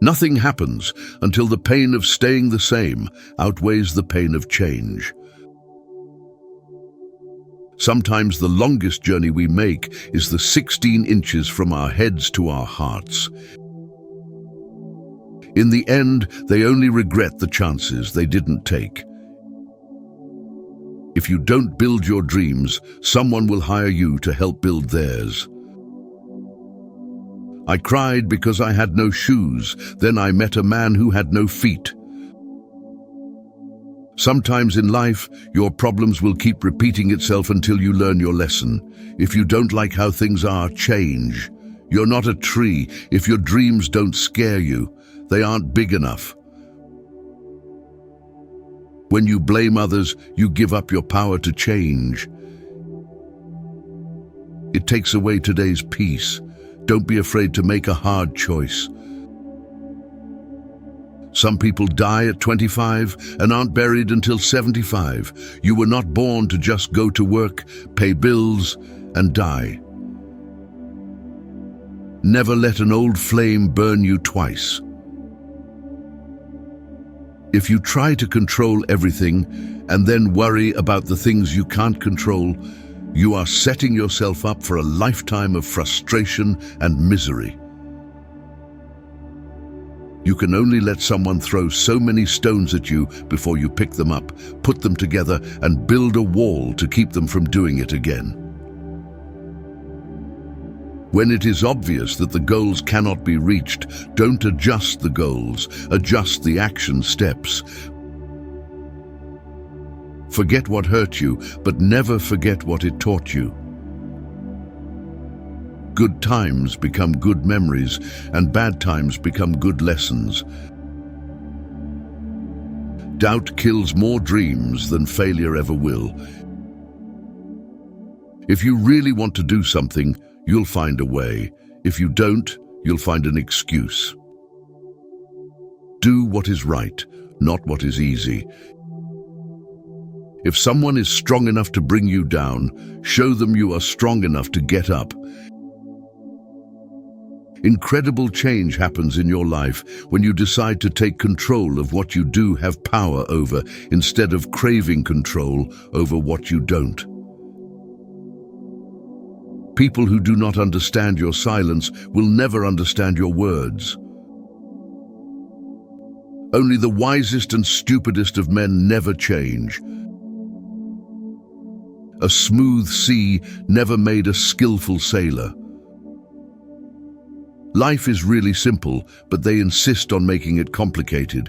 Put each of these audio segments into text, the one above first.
Nothing happens until the pain of staying the same outweighs the pain of change. Sometimes the longest journey we make is the 16 inches from our heads to our hearts. In the end, they only regret the chances they didn't take. If you don't build your dreams, someone will hire you to help build theirs. I cried because I had no shoes. Then I met a man who had no feet. Sometimes in life, your problems will keep repeating itself until you learn your lesson. If you don't like how things are, change. You're not a tree. If your dreams don't scare you, they aren't big enough. When you blame others, you give up your power to change. It takes away today's peace. Don't be afraid to make a hard choice. Some people die at 25 and aren't buried until 75. You were not born to just go to work, pay bills, and die. Never let an old flame burn you twice. If you try to control everything and then worry about the things you can't control, you are setting yourself up for a lifetime of frustration and misery. You can only let someone throw so many stones at you before you pick them up, put them together, and build a wall to keep them from doing it again. When it is obvious that the goals cannot be reached, don't adjust the goals, adjust the action steps. Forget what hurt you, but never forget what it taught you. Good times become good memories, and bad times become good lessons. Doubt kills more dreams than failure ever will. If you really want to do something, you'll find a way. If you don't, you'll find an excuse. Do what is right, not what is easy. If someone is strong enough to bring you down, show them you are strong enough to get up. Incredible change happens in your life when you decide to take control of what you do have power over, instead of craving control over what you don't. People who do not understand your silence will never understand your words. Only the wisest and stupidest of men never change. A smooth sea never made a skillful sailor. Life is really simple, but they insist on making it complicated.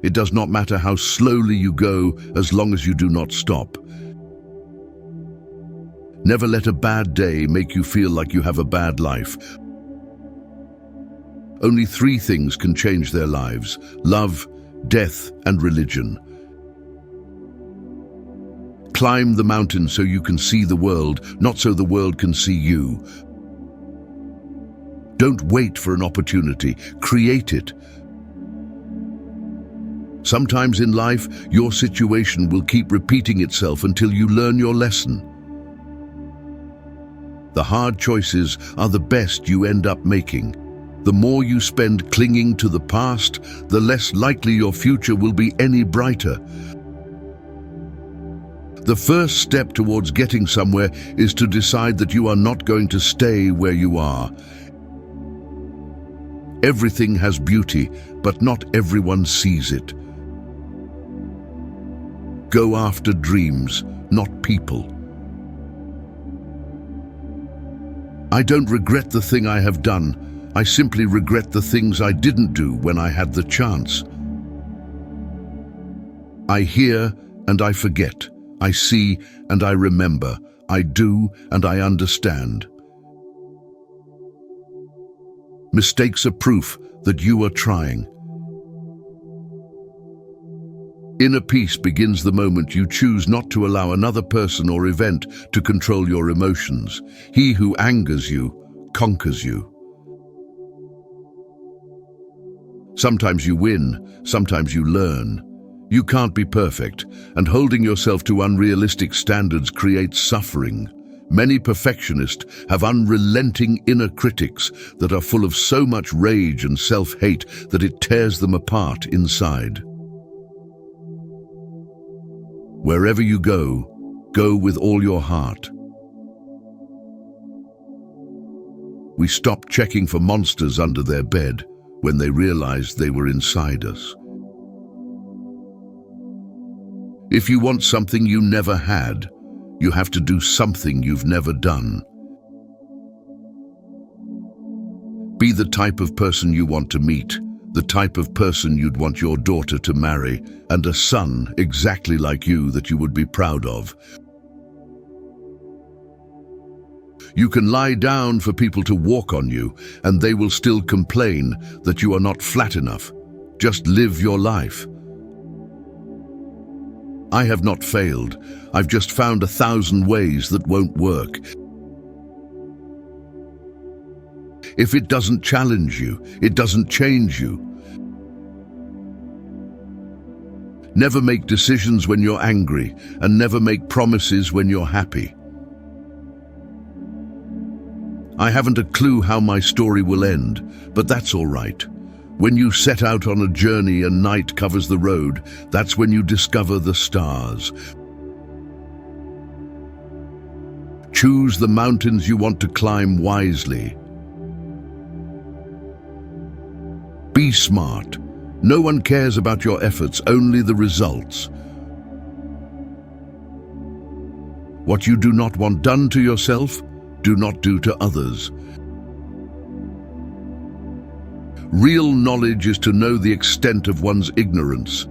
It does not matter how slowly you go, as long as you do not stop. Never let a bad day make you feel like you have a bad life. Only 3 things can change their lives: love, death, and religion. Climb the mountain so you can see the world, not so the world can see you. Don't wait for an opportunity, create it. Sometimes in life, your situation will keep repeating itself until you learn your lesson. The hard choices are the best you end up making. The more you spend clinging to the past, the less likely your future will be any brighter. The first step towards getting somewhere is to decide that you are not going to stay where you are. Everything has beauty, but not everyone sees it. Go after dreams, not people. I don't regret the thing I have done. I simply regret the things I didn't do when I had the chance. I hear and I forget. I see and I remember. I do and I understand. Mistakes are proof that you are trying. Inner peace begins the moment you choose not to allow another person or event to control your emotions. He who angers you conquers you. Sometimes you win, sometimes you learn. You can't be perfect, and holding yourself to unrealistic standards creates suffering. Many perfectionists have unrelenting inner critics that are full of so much rage and self-hate that it tears them apart inside. Wherever you go, go with all your heart. We stopped checking for monsters under their bed when they realized they were inside us. If you want something you never had, you have to do something you've never done. Be the type of person you want to meet, the type of person you'd want your daughter to marry, and a son exactly like you that you would be proud of. You can lie down for people to walk on you, and they will still complain that you are not flat enough. Just live your life. I have not failed. I've just found 1,000 ways that won't work. If it doesn't challenge you, it doesn't change you. Never make decisions when you're angry, and never make promises when you're happy. I haven't a clue how my story will end, but that's all right. When you set out on a journey and night covers the road, that's when you discover the stars. Choose the mountains you want to climb wisely. Be smart. No one cares about your efforts, only the results. What you do not want done to yourself, do not do to others. Real knowledge is to know the extent of one's ignorance.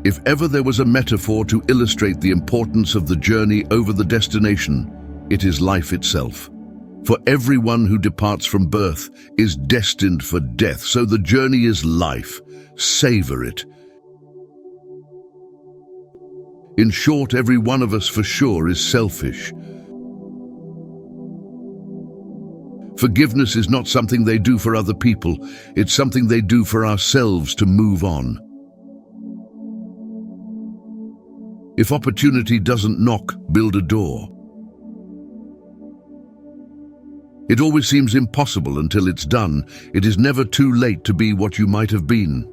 If ever there was a metaphor to illustrate the importance of the journey over the destination, it is life itself. For everyone who departs from birth is destined for death, so the journey is life. Savor it. In short, every one of us for sure is selfish. Forgiveness is not something they do for other people, it's something they do for ourselves to move on. If opportunity doesn't knock, build a door. It always seems impossible until it's done. It is never too late to be what you might have been.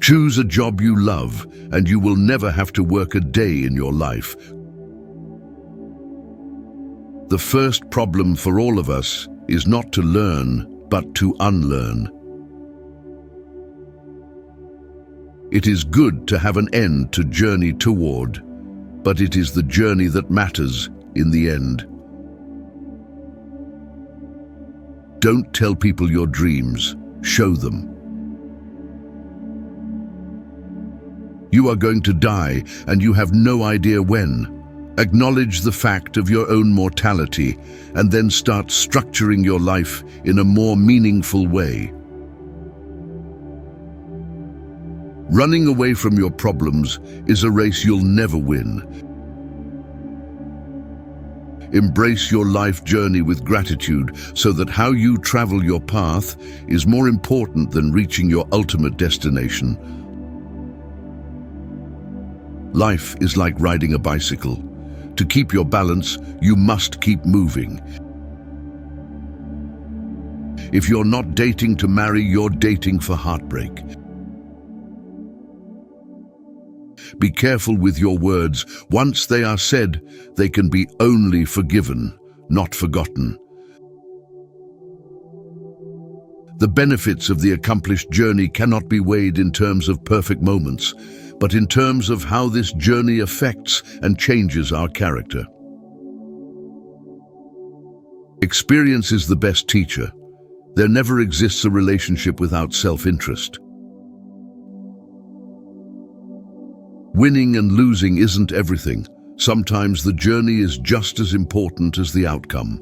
Choose a job you love, and you will never have to work a day in your life. The first problem for all of us is not to learn, but to unlearn. It is good to have an end to journey toward, but it is the journey that matters in the end. Don't tell people your dreams, show them. You are going to die, and you have no idea when. Acknowledge the fact of your own mortality, and then start structuring your life in a more meaningful way. Running away from your problems is a race you'll never win. Embrace your life journey with gratitude so that how you travel your path is more important than reaching your ultimate destination. Life is like riding a bicycle. To keep your balance, you must keep moving. If you're not dating to marry, you're dating for heartbreak. Be careful with your words. Once they are said, they can be only forgiven, not forgotten. The benefits of the accomplished journey cannot be weighed in terms of perfect moments, but in terms of how this journey affects and changes our character. Experience is the best teacher. There never exists a relationship without self-interest. Winning and losing isn't everything. Sometimes the journey is just as important as the outcome.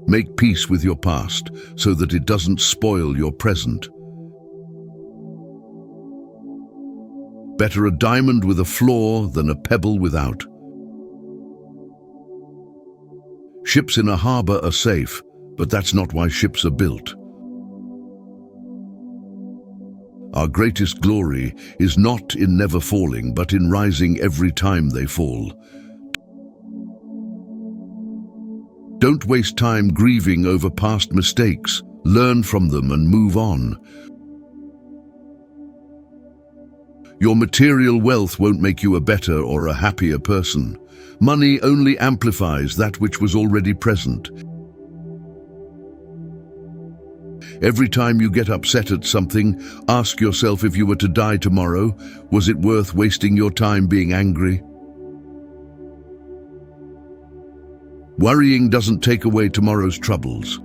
Make peace with your past so that it doesn't spoil your present. Better a diamond with a flaw than a pebble without. Ships in a harbor are safe, but that's not why ships are built. Our greatest glory is not in never falling, but in rising every time they fall. Don't waste time grieving over past mistakes. Learn from them and move on. Your material wealth won't make you a better or a happier person. Money only amplifies that which was already present. Every time you get upset at something, ask yourself, if you were to die tomorrow, was it worth wasting your time being angry? Worrying doesn't take away tomorrow's troubles.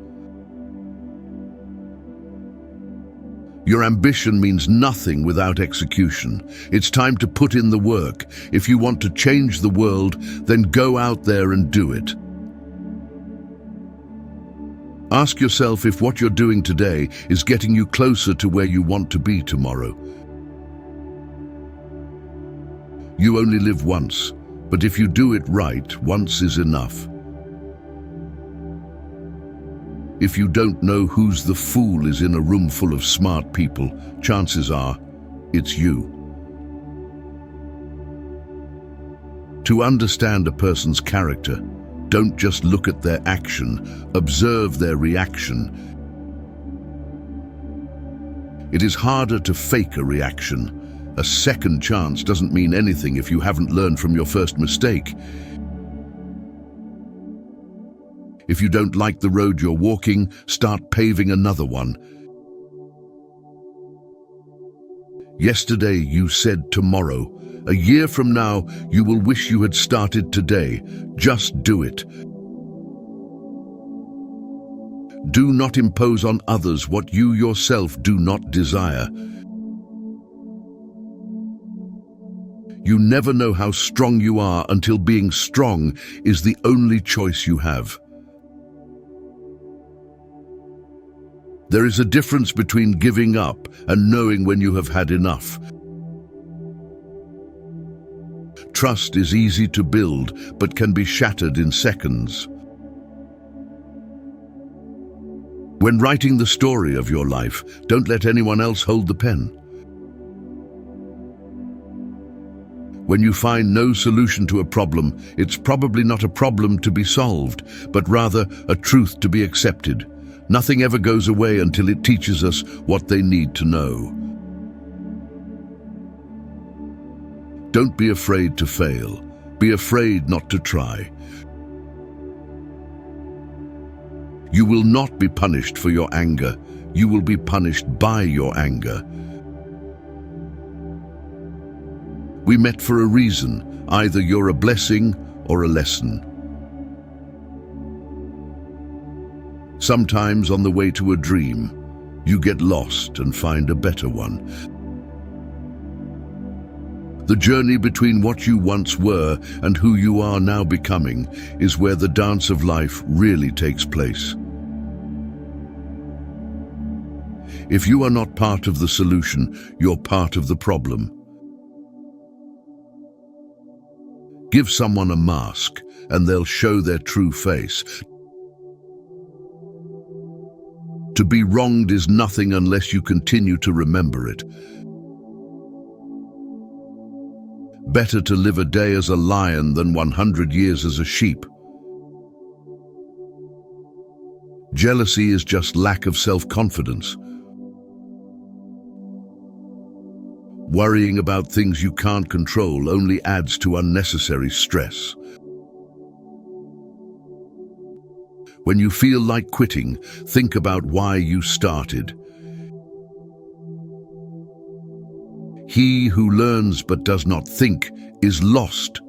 Your ambition means nothing without execution. It's time to put in the work. If you want to change the world, then go out there and do it. Ask yourself if what you're doing today is getting you closer to where you want to be tomorrow. You only live once, but if you do it right, once is enough. If you don't know who's the fool is in a room full of smart people, chances are it's you. To understand a person's character, don't just look at their action, observe their reaction. It is harder to fake a reaction. A second chance doesn't mean anything if you haven't learned from your first mistake. If you don't like the road you're walking, start paving another one. Yesterday you said tomorrow. A year from now, you will wish you had started today. Just do it. Do not impose on others what you yourself do not desire. You never know how strong you are until being strong is the only choice you have. There is a difference between giving up and knowing when you have had enough. Trust is easy to build, but can be shattered in seconds. When writing the story of your life, don't let anyone else hold the pen. When you find no solution to a problem, it's probably not a problem to be solved, but rather a truth to be accepted. Nothing ever goes away until it teaches us what they need to know. Don't be afraid to fail. Be afraid not to try. You will not be punished for your anger. You will be punished by your anger. We met for a reason. Either you're a blessing or a lesson. Sometimes on the way to a dream, you get lost and find a better one. The journey between what you once were and who you are now becoming is where the dance of life really takes place. If you are not part of the solution, you're part of the problem. Give someone a mask, and they'll show their true face. To be wronged is nothing unless you continue to remember it. Better to live a day as a lion than 100 years as a sheep. Jealousy is just lack of self-confidence. Worrying about things you can't control only adds to unnecessary stress. When you feel like quitting, think about why you started. He who learns but does not think is lost.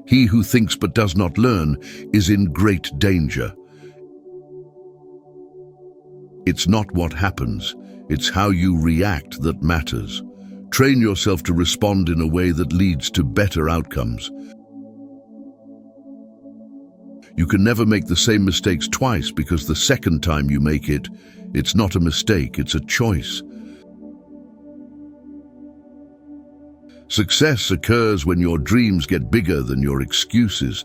He who thinks but does not learn is in great danger. It's not what happens, it's how you react that matters. Train yourself to respond in a way that leads to better outcomes. You can never make the same mistakes twice, because the second time you make it, it's not a mistake, it's a choice. Success occurs when your dreams get bigger than your excuses.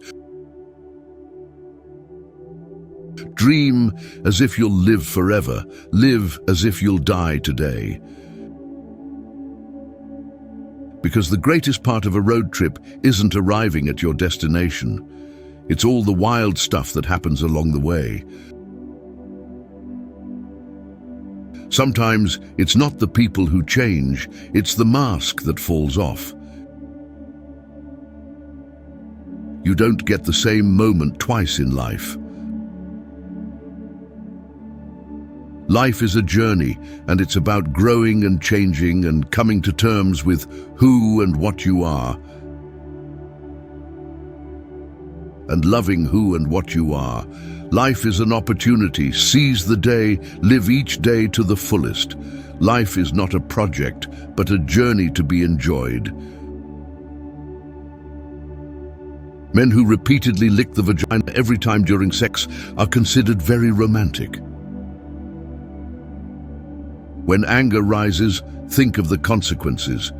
Dream as if you'll live forever. Live as if you'll die today. Because the greatest part of a road trip isn't arriving at your destination. It's all the wild stuff that happens along the way. Sometimes it's not the people who change, it's the mask that falls off. You don't get the same moment twice in life. Life is a journey, and it's about growing and changing and coming to terms with who and what you are. And loving who and what you are. Life is an opportunity. Seize the day, live each day to the fullest. Life is not a project, but a journey to be enjoyed. Men who repeatedly lick the vagina every time during sex are considered very romantic. When anger rises, think of the consequences.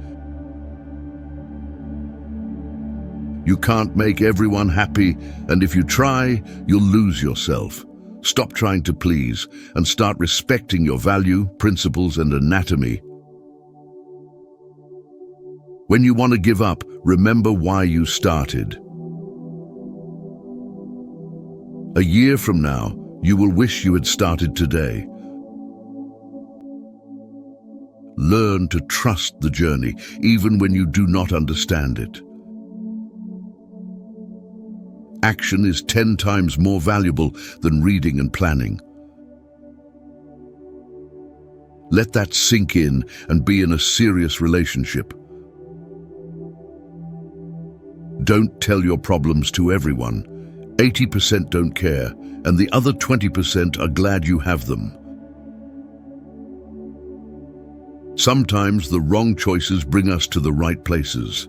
You can't make everyone happy, and if you try, you'll lose yourself. Stop trying to please and start respecting your value, principles, and anatomy. When you want to give up, remember why you started. A year from now, you will wish you had started today. Learn to trust the journey, even when you do not understand it. Action is 10 times more valuable than reading and planning. Let that sink in and be in a serious relationship. Don't tell your problems to everyone. 80% don't care, and the other 20% are glad you have them. Sometimes the wrong choices bring us to the right places.